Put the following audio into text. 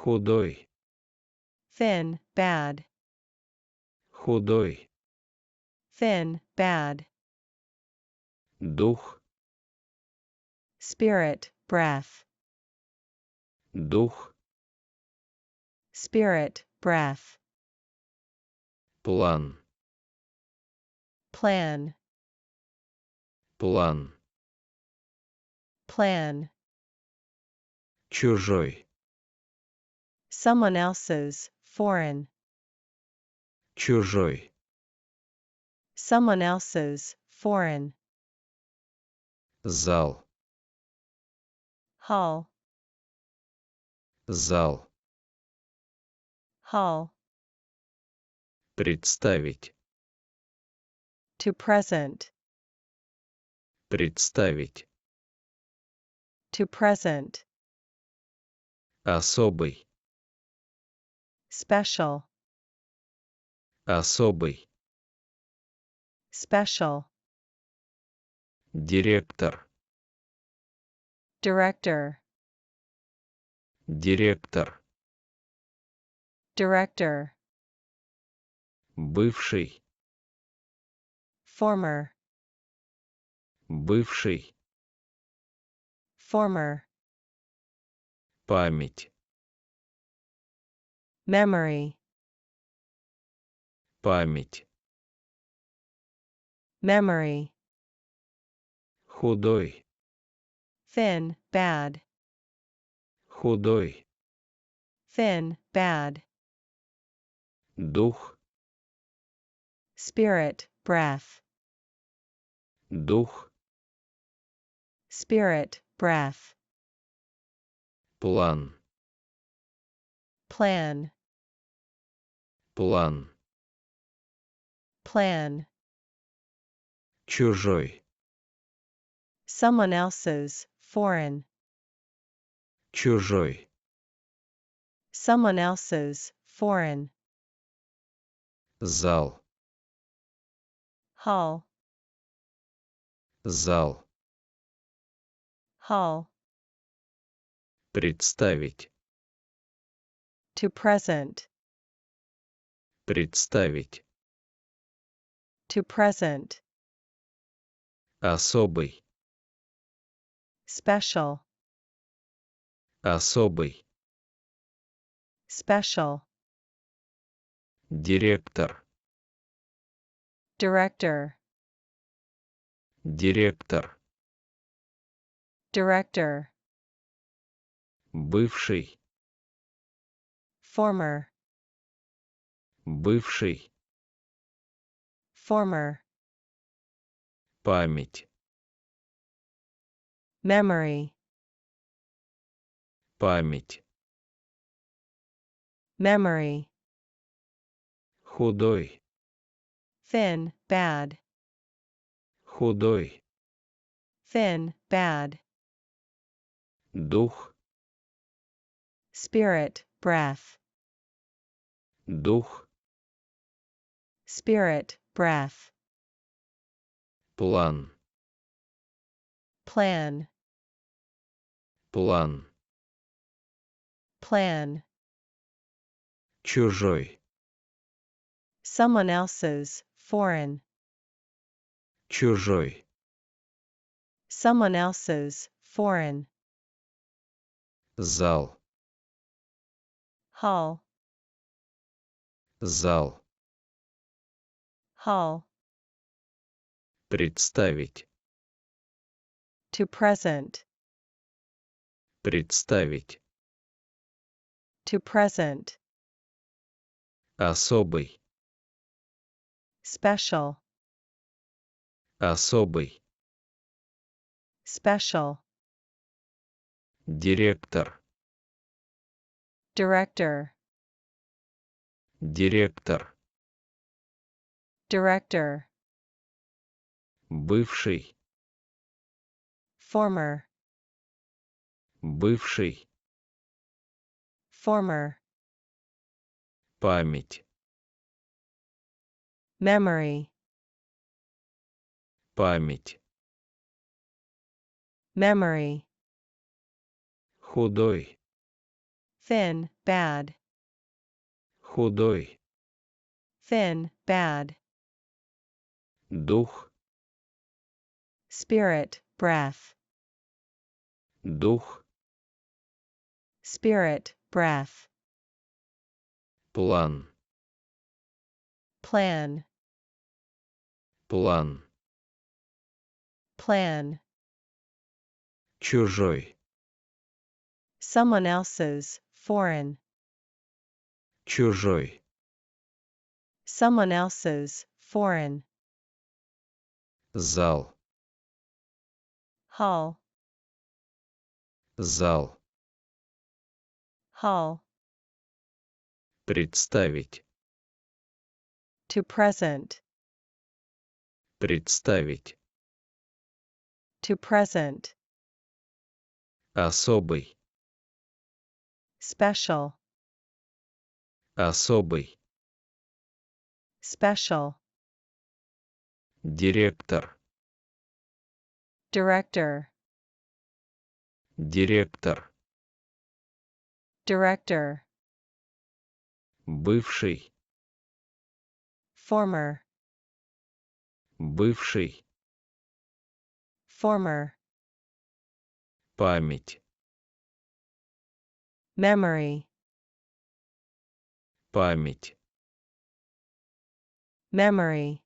Худой. Thin, bad. Худой. Thin, bad. Дух. Spirit, breath. Дух. Spirit, breath. План. Plan. План. Plan. Чужой. Someone else's, foreign. Чужой. Someone else's, foreign. Зал. Hall. Зал. Hall. Представить. To present. Представить. To present. Особый. Special. Особый. Special. Директор. Director. Директор. Director. Бывший. Former. Бывший. Former. Память. Memory. Память. Memory. Худой. Thin, bad. Худой. Thin, bad. Дух. Spirit, breath. Дух. Spirit, breath. План. Plan. План. Plan. Чужой. Someone else's, foreign. Чужой. Someone else's, foreign. Зал. Hall. Зал. Hall. Представить. To present. Представить. To present. Особый. Special. Особый. Special. Директор. Director. Директор. Director. Бывший. Former. Бывший. Former. Память. Memory. Память. Memory. Худой. Thin, bad. Худой. Thin, bad. Дух. Spirit, breath. Дух. Spirit, breath. План. Plan. План. Plan. Чужой. Someone else's, foreign. Чужой. Someone else's, foreign. Зал. Hall. Зал. Hall. Представить. To present. Представить. To present. Особый. Special. Особый. Special. Директор. Director. Директор. Director. Бывший. Former. Бывший. Former. Память. Memory. Память. Memory. Худой. Thin, bad. Худой. Thin, bad. Дух. Spirit, breath. Дух. Spirit, breath. План. Plan, План. plan. Чужой. Someone else's, foreign. Чужой. Someone else's, foreign. Зал. Hall, Зал. hall. Представить. To present, Представить. to present. Особый. Special, Особый. special. Директор. Director, Директор. director. Бывший. Former, Бывший. former. Память. Memory, Память. memory.